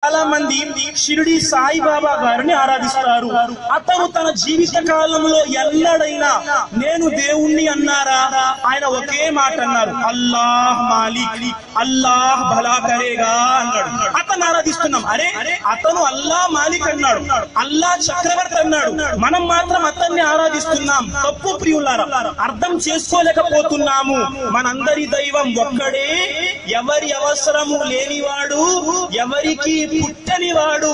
చాలా మంది షిరిడి సాయిబాబా గారిని ఆరాధిస్తారు. అతను తన జీవిత కాలంలో ఎన్నడైనా నేను దేవుణ్ణి అన్నారా? ఆయన ఒకే మాట అన్నారు, అల్లాహ్ మాలిక్, అల్లాహ్ భలా కరేగా అన్నాడు. అతను ఆరాధిస్తున్నాం. అరే అతను అల్లాహ్ మాలిక్ అన్నాడు, అల్లాహ్ చక్రవర్తి అన్నాడు, మనం మాత్రం అతన్ని ఆరాధిస్తున్నాం. తప్పు ప్రియులారా, అర్థం చేసుకోలేకపోతున్నాము. మనందరి దైవం ఒక్కడే, ఎవరి అవసరము లేనివాడు, ఎవరికి పుట్టనివాడు,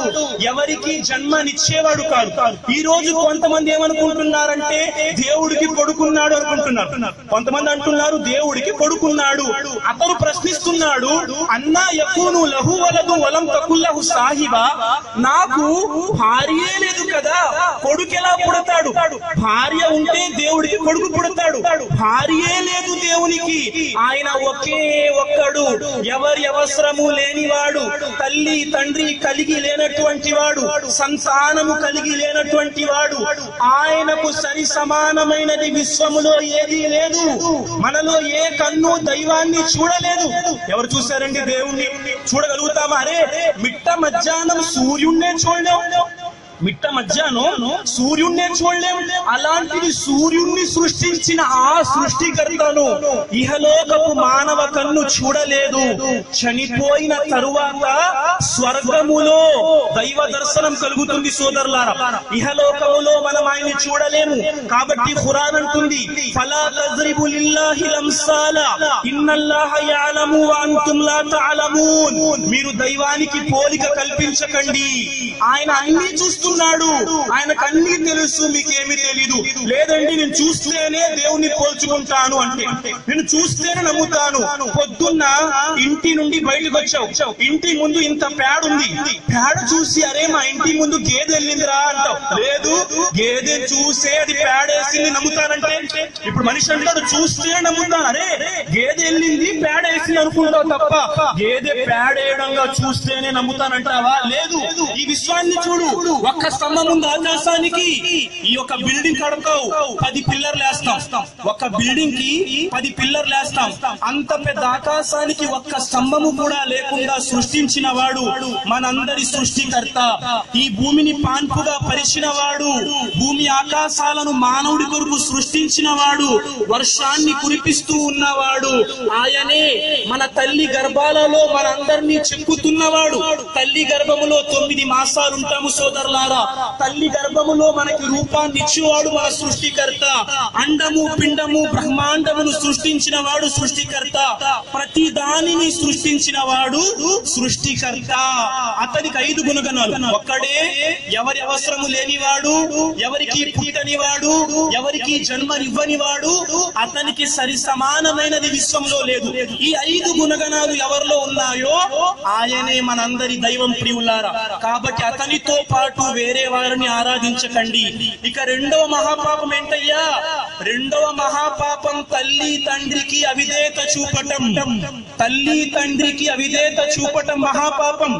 ఎవరికి జన్మనిచ్చేవాడు కాదు. ఈ రోజు కొంతమంది ఏమనుకుంటున్నారంటే దేవుడికి కొడుకున్నాడు అనుకుంటున్నారు. కొంతమంది అంటున్నారు దేవుడికి కొడుకున్నాడు. అతను ప్రశ్నిస్తున్నాడు, అన్నా యకూను లహు వలదు వలం తకుల్లహు సాహిబా, నాకు భార్యే లేదు కదా, కొడుకు ఎలా పుడతాడు? భార్య ఉంటే దేవుడికి కొడుకు పుడతాడు, భార్యే లేదు దేవునికి. ఆయన ఒకే ఒక్కడు, ఎవరి అవసరము లేనివాడు, తల్లి తండ్రి కలిగి లేనటువంటి వాడు, సంతానము కలిగి లేనటువంటి వాడు. ఆయనకు సరి సమానమైనది విశ్వములో ఏదీ లేదు. మనలో ఏ కన్ను దైవాన్ని చూడలేదు. ఎవరు చూశారండి దేవుణ్ణి? చూడగలుగుతామా? అరే మిట్ట మధ్యాహ్నం సూర్యున్నే చూడలేం, మిట్ట మధ్యాహ్నం సూర్యున్నే చూడలేం. అలాంటిది సూర్యుణ్ణి సృష్టించిన ఆ సృష్టికర్తను ఇహలోకపు మానవ కన్ను చూడలేదు. చనిపోయిన తరువాత స్వర్గములో దైవ దర్శనం కలుగుతుంది సోదరులారా. ఇహలోకములో మనం ఆయన్ని చూడలేము. కాబట్టి ఖురాన్ అంటుంది, ఫలా తజ్రిబు లిల్లాహిల్ అమ్సాల ఇన్నల్లాహ యఅలము వ అంతుమ్ లా తఅలమూన్. మీరు దైవానికి పోలిక కల్పించకండి. ఆయన అన్ని చూస్తున్నాడు, ఆయనకు అన్ని తెలుసు, మీకేమీ తెలీదు. లేదండి నేను చూస్తేనే దేవుణ్ణి పోల్చుకుంటాను అంటే, నేను చూస్తేనే నమ్ముతాను. పొద్దున్న ఇంటి నుండి బయటకు వచ్చావు, ఇంటి ముందు ఇంత పేడ ఉంది, పేడ చూసి అరే మా ఇంటి ముందు గేదె వెళ్ళిందిరా అంటావు. లేదు, గేదె చూసే అది పేడేసింది నమ్ముతానంటే, ఇప్పుడు మనిషి అంటాడు చూస్తేనే నమ్ముతాను. అరే గేదె వెళ్ళింది పేడేసింది అనుకుంటావు తప్ప గేదె పేడేయడంగా చూస్తేనే నమ్ముతానంటావా? లేదు. ఈ విశ్వాన్ని చూడు, ఒక్క స్తంభం ఉంది ఆకాశానికి. ఈ యొక్క బిల్డింగ్ కడతావు, 10 పిల్లర్లు వేస్తాం. ఒక బిల్డింగ్ కి 10 పిల్లర్లు వేస్తాం. అంత పెద్ద ఆకాశానికి ఒక్క స్తంభము కూడా లేకుండా సృష్టించిన వాడు మనందరి సృష్టికర్త. ఈ భూమిని పాన్పుగా పరిచిన వాడు, భూమి ఆకాశాలను మానవుడి కొరకు సృష్టించిన వాడు, వర్షాన్ని కురిపిస్తూ ఉన్నవాడు ఆయనే. మన తల్లి గర్భాలలో మనందరినీ చెక్కుతున్నవాడు. తల్లి గర్భములో 9 మాసాలు ఉంటాము సోదరులారా. తల్లి గర్భములో మనకి రూపాన్ని ఇచ్చేవాడు మన సృష్టికర్త. అండము పిండము బ్రహ్మాండమును సృష్టించిన వాడు సృష్టికర్త. ప్రతి దానిని సృష్టించిన వాడు సృష్టికర్త. అతనికి 5 గుణగణాలు. ఒక్కడే, ఎవరి అవసరము లేనివాడు, ఎవరికి పుట్టనివాడు, ఎవరికి జన్మనివ్వనివాడు, అతనికి సరి సమానమైనది విశ్వంలో లేదు. ఈ 5 గుణగణాలు ఎవరిలో ఉన్నాయో ఆయనే మనందరి దైవం ప్రియులారా. కాబట్టి అతనితో పాటు వేరే వారిని ఆరాధించకండి. ఇక రెండవ మహాపాపం ఏంటయ్యా? రెండవ మహాపాపం తల్లి తండ్రికి అవిధేయత చూపటం. తల్లి తండ్రికి అవిధేయత చూపటం మహాపాపం.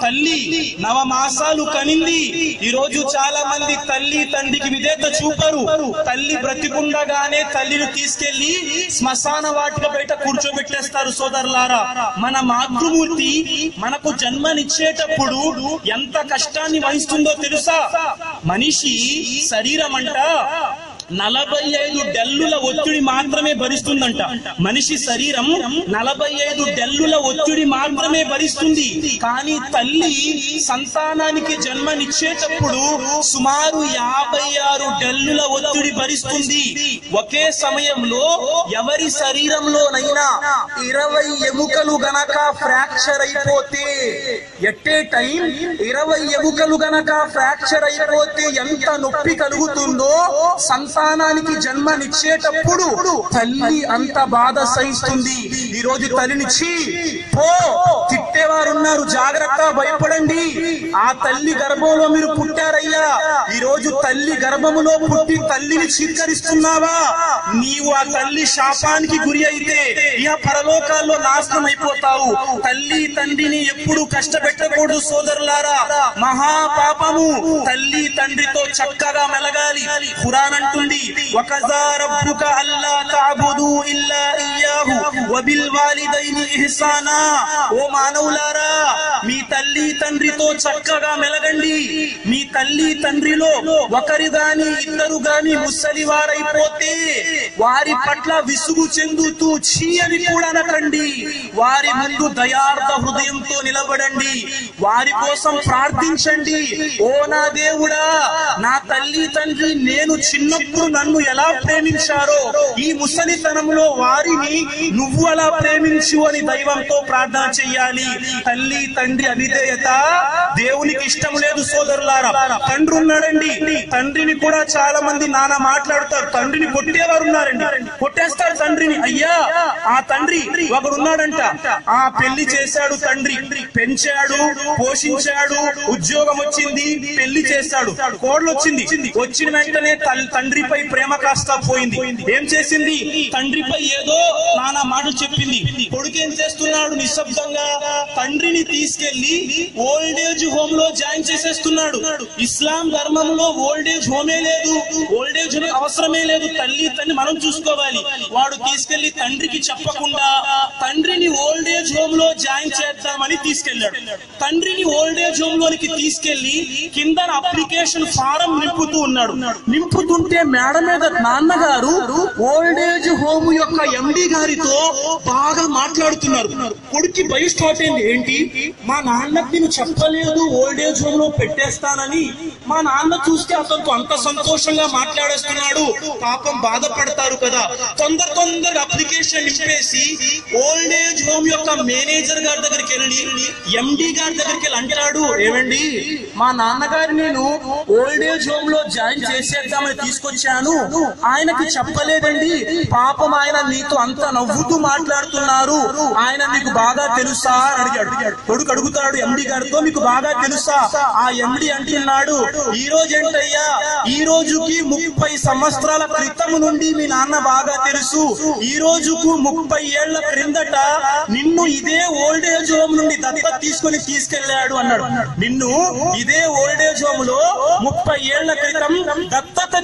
తల్లి 9 మాసాలు కనింది. ఈ రోజు చాలా మంది తల్లి తండ్రికి విధేయత చూపరు. తల్లి బ్రతికుండగానే తల్లిని తీసుకెళ్లి శ్మశాన వాటిక బయట కూర్చోబెట్టేస్తారు సోదరులారా. మన మాతృమూర్తి మనకు జన్మనిచ్చేటప్పుడు ఎంత కష్టాన్ని వహిస్తుందో తెలుసా? మనిషి శరీరం అంట 45 డెల్లుల ఒత్తిడి మాత్రమే భరిస్తుందంట. మనిషి శరీరం 45 డెల్లుల ఒత్తిడి మాత్రమే భరిస్తుంది. కానీ తల్లి సంతానానికి జన్మనిచ్చేటప్పుడు సుమారు 56 డెల్లుల ఒత్తిడి భరిస్తుంది. ఒకే సమయంలో ఎవరి శరీరంలోనైనా 20 ఎముకలు గనక ఫ్రాక్చర్ అయిపోతే, ఎట్ ఏ టైం 20 ఎముకలు గనక ఫ్రాక్చర్ అయిపోతే ఎంత నొప్పి కలుగుతుందో సంతానానికి జన్మనిచ్చేటప్పుడు తల్లి అంత బాధ సహిస్తుంది. ఈ రోజు తల్లినిచ్చి పో తిట్టేవారు ఉన్నారు, జాగ్రత్త, భయపడండి. ఆ తల్లి గర్భంలో మీరు పుట్టారయ్యా. ఈ రోజు తల్లి గర్భములో పుట్టి తల్లిని చీత్కరిస్తున్నావా? నీవు ఆ తల్లి శాపానికి గురి అయితే ఇహ పరలోకాల్లో నాశనం అయిపోతావు. తల్లి తండ్రిని ఎప్పుడు కష్టపెట్టకూడదు సోదరులారా, మహాపాపము. తల్లి తండ్రితో చక్కగా మెలగాలి. ఖురాన్ అంటుంది, ఉంది, వకజా రబ్బుక అల్లా తఅబుదు ఇల్లా ఇయ్యాహు వబిల్ వాలిదైని ఇహ్సానా. ఓ మానవులారా, మీ తల్లి తండ్రితో చక్కగా మెలగండి. మీ తల్లి తండ్రిలో ఒకరి గాని ఇద్దరు గాని ముసలివారైపోతే వారి పట్ల విసుగు చెందుతూ ఛీ అని కూడా అనకండి. వారి ముందు దయార్థ హృదయంతో నిలబడండి, వారి కోసం ప్రార్థించండి. ఓ నా దేవుడా, నా తల్లి తండ్రి నేను చిన్నప్పుడు నన్ను ఎలా ప్రేమించారో ఈ ముసలితనంలో వారిని నువ్వు అలా ప్రేమించు అని దైవంతో ప్రార్థన చెయ్యాలి. తల్లి తండ్రి అవిధేయత దేవునికి ఇష్టం లేదు సోదరులారా. తండ్రి ఉన్నాడండి, తండ్రిని కూడా చాలా మంది నాన్న మాట్లాడతారు. తండ్రిని కొట్టేవారు ఉన్నారండి, కొట్టేస్తారు తండ్రిని. అయ్యా, ఆ తండ్రి ఒకడున్నాడంట, ఆ పెళ్లి చేశాడు తండ్రి, పెంచాడు, పోషించాడు, ఉద్యోగం వచ్చింది, పెళ్లి చేశాడు, కోడలు వచ్చింది. వచ్చిన వెంటనే తండ్రిపై ప్రేమ కాస్త పోయింది. ఏం చేసింది? తండ్రిపై ఏదో నానా మాటలు చెప్పింది. కొడుకు ఏం చేస్తున్నాడు? నిశ్శబ్దంగా తండ్రిని తీసుకెళ్లి ఓల్డ్ ఏజ్ హోమ్ లో జాయిన్ చేసేస్తున్నాడు. ఇస్లాం ధర్మంలో ఓల్డ్ ఏజ్ హోమే లేదు, ఓల్డ్ ఏజ్ అవసరమే లేదు. తల్లి తండ్రి మనం చూసుకోవాలి. వాడు తీసుకెళ్లి తండ్రికి చెప్పకుండా తండ్రిని ఓల్డ్ ఏజ్ హోమ్ లో జాయిన్ చేద్దామని తీసుకెళ్లాడు. తండ్రిని ఓల్డ్ ఏజ్ హోమ్ లోనికి తీసుకెళ్లి కింద అప్లికేషన్ ఫారం నింపుతూ ఉన్నాడు. నింపుతుంటే మేడ మీద నాన్నగారు ఓల్డ్ ఏజ్ హోమ్ యొక్క ఎండి గారితో బాగా మాట్లాడుతున్నారు. కొడుక్కి భయం స్టార్ట్ అయింది. ఏంటి, మా నాన్నకి నేను చెప్పలేదు ఓల్డ్ ఏజ్ హోమ్ లో పెట్టేస్తానని. మా నాన్న చూస్తే అతనితో అంత సంతోషంగా మాట్లాడేస్తున్నాడు, పాపం బాధపడతారు కదా. తొందరగా అప్లికేషన్ నింపేసి ఓల్డ్ ఏజ్ హోమ్ యొక్క మేనేజర్ గారి దగ్గరికి వెళ్ళి ఎండి గారి దగ్గరికి వెళ్ళి అంటాడు, ఏమండి, మా నాన్నగారు నేను ఓల్డ్ ఏజ్ హోమ్ లో జాయిన్ చేసేద్దామని తీసుకొచ్చాను, ఆయనకి చెప్పలేదండి, పాపం ఆయన నీతో అంత నవ్వుతూ మాట్లాడుతున్నారు, ఆయన మీకు బాగా తెలుసా అని అడిగాడు. కొడుకు అడుగుతాడు ఎండి గారితో, మీకు బాగా తెలుసా? ఆ ఎండి అంటున్నాడు, ఈ రోజు ఏంటయ్యా, ఈ రోజుకి 30 సంవత్సరాల క్రితం నుండి మీ నాన్న బాగా తెలుసు. ఈ రోజుకు 30 ఏళ్ల క్రిందట నిన్ను ఇదే ఓల్డ్ ఏజ్ హోమ్ నుండి దత్తత తీసుకెళ్లాడు అన్నాడు. నిన్ను ఇదే ఓల్డ్ ఏజ్ హోమ్ లో 30 ఏళ్ల క్రితం దత్తత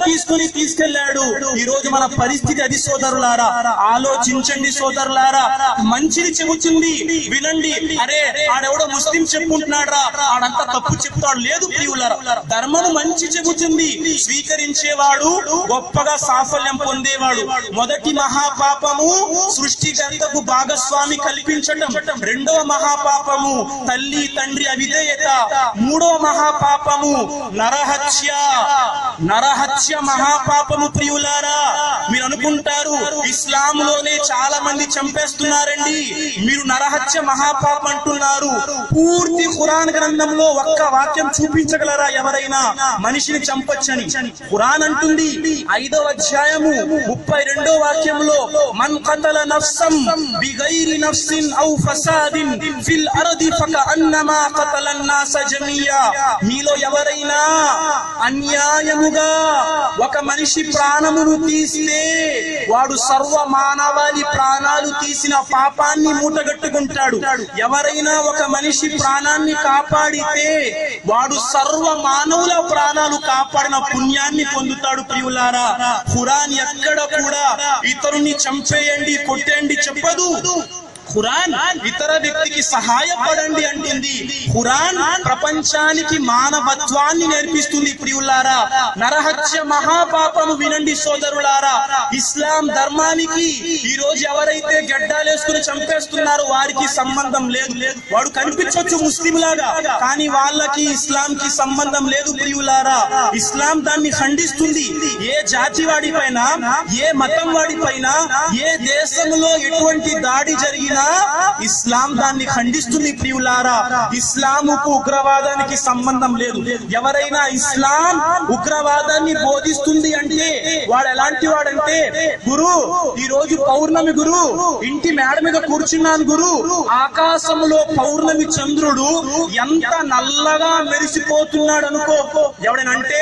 తీసుకెళ్లాడు. ఈ రోజు మన పరిస్థితి అది సోదరులారా. ఆలోచించండి సోదరులారా, మంచిది చెబుతుంది వినండి. అరే ఆడెవడో ముస్లిం చెప్పుకుంటున్నాడు రా, ఆడంతా తప్పు చెప్తాడు. లేదు ప్రియులారా, ధర్మము మంచి చెబుతుంది, స్వీకరించేవాడు గొప్పగా సాఫల్యం పొందేవాడు. మొదటి మహాపాపము సృష్టికర్తకు భాగస్వామి కల్పించటం, రెండవ మహాపాపము తల్లి తండ్రి అవిధేయత, మూడవ మహాపాపము నరహత్య మహాపాపము. ప్రియులారా, మీరు అనుకుంటారు ఇస్లాంలోనే చాలా మంది చంపేస్తున్నారండి, మీరు నరహత్య మహాపాపం అంటున్నారు. పూర్తి ఖురాన్ గ్రంథంలో ఒక్క వాక్యం చూపించగలరా ఎవరైనా మనిషిని చంపొచ్చని? ఖురాన్ అంటుంది 5వ అధ్యాయము 32వ వాక్యంలో, మన్ ఖతల నఫ్సం బిగైరి నఫ్సిన్ ఔ ఫసాదిన్ ఫిల్ అర్ది ఫకఅన్నమా ఖతలన్ నాస జమియా. మీలో ఎవరైనా అన్యాయముగా ఒక మనిషి ప్రాణమును తీస్తే వాడు సర్వ మానవాళి ప్రాణాలు తీసిన పాపాన్ని మూటగట్టుకుంటాడు. ఎవరైనా ఒక మనిషి ప్రాణాన్ని కాపాడితే వాడు సర్వ మానవుల ప్రాణాలు కాపాడిన పుణ్యాన్ని పొందుతాడు. ప్రియులారా, ఖురాన్ ఎక్కడ కూడా ఇతరుని చంపేయండి, కొట్టేయండి చెప్పదు. ఖురాన్ ఇతర వ్యక్తికి సహాయపడండి అంటుంది. ఖురాన్ ప్రపంచానికి మానవత్వాన్ని నేర్పిస్తుంది. ప్రియులారా, నరహత్య మహాపాపము వినండి సోదరులారా. ఇస్లాం ధర్మానికి ఈ రోజు ఎవరైతే గడ్డాలేసుకుని చంపేస్తున్నారో వారికి సంబంధం లేదు. వాడు కనిపించవచ్చు ముస్లిం లాగా, కానీ వాళ్ళకి ఇస్లాం కి సంబంధం లేదు. ప్రియులారా, ఇస్లాం దాన్ని ఖండిస్తుంది. ఏ జాతి వాడి పైన, ఏ మతం వాడి పైన, ఏ దేశంలో ఎటువంటి దాడి జరిగినా ఇస్లాం దాన్ని ఖండిస్తుంది. ప్రియులారా, ఇస్లాముకు ఉగ్రవాదానికి సంబంధం లేదు. ఎవరైనా ఇస్లాం ఉగ్రవాదాన్ని బోధిస్తుంది అంటే వాడు ఎలాంటి వాడంటే, గురు ఈ రోజు పౌర్ణమి గురు, ఇంటి మేడ మీద కూర్చున్నాను గురు, ఆకాశంలో పౌర్ణమి చంద్రుడు ఎంత నల్లగా మెరిసిపోతున్నాడు అనుకో. ఎవడనంటే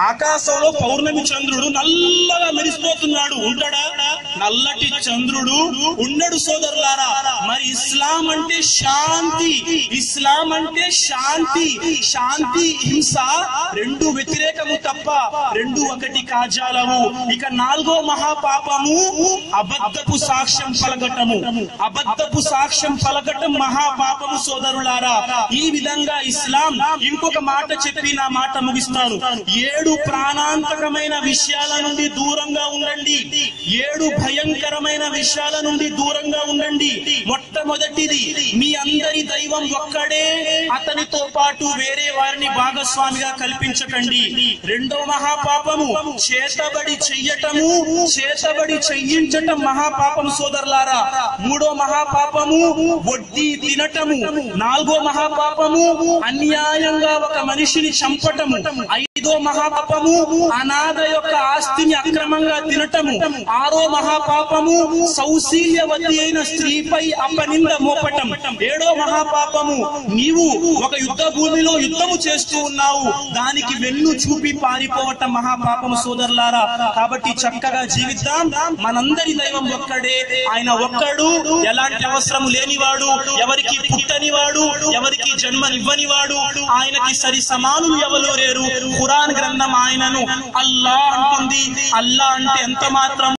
ఆకాశంలో పౌర్ణమి చంద్రుడు నల్లగా మెరిసిపోతున్నాడు, ఉంటాడా? నల్లటి చంద్రుడు ఉండడు సోదరులారా. మరి ఇస్లాం అంటే శాంతి, ఇస్లాం అంటే శాంతి. శాంతి హింస రెండు వ్యతిరేకము తప్ప రెండు ఒకటి కాజాలవు. ఇక నాలుగో మహాపాపము అబద్ధపు సాక్ష్యం పలకటము. అబద్ధపు సాక్ష్యం పలకటం మహాపాపము సోదరులారా. ఈ విధంగా ఇస్లాం ఇంకొక మాట చెప్పి నా మాట ముగిస్తాను. 7 ప్రాణాంతకమైన విషయాల నుండి దూరంగా ఉండండి, 7 భయంకరమైన విషయాల నుండి దూరంగా ఉండండి. మొట్టమొదటిది, మీ అందరి దైవం ఒక్కడే, అతనితో పాటు వేరే వారిని భాగస్వామిగా కల్పించకండి. రెండో మహాపాపము చేతబడి చెయ్యటము, చేతబడి చెయ్యించటం మహాపాపము సోదరులారా. మూడో మహాపాపము వడ్డీ తినటము. నాలుగో మహాపాపము అన్యాయంగా ఒక మనిషిని చంపటము. ఐదో మహాపాపము అనాథ యొక్క ఆస్తిని అక్రమంగా తినటము. ఆరో మహాపాపము సౌశీల్యవతి అయిన స్త్రీపై అపనింద మోపటం. ఏడో మహాపాపము నీవు ఒక యుద్ధ భూమిలో యుద్ధము చేస్తూ ఉన్నావు, దానికి వెన్ను చూపి పారిపోవటం మహాపాపము సోదరులారా. కాబట్టి చక్కగా జీవిద్దాం. మనందరి దైవం ఒక్కడే, ఆయన ఒక్కడు, ఎలాంటి అవసరం లేనివాడు, ఎవరికి పుట్టనివాడు, ఎవరికి జన్మనివ్వనివాడు, ఆయనకి సరి సమానులు ఎవరు లేరు. ఖురాన్ గ్రంథం ఆయనను అల్లా అంటుంది. అల్లా అంటే ఎంత మాత్రం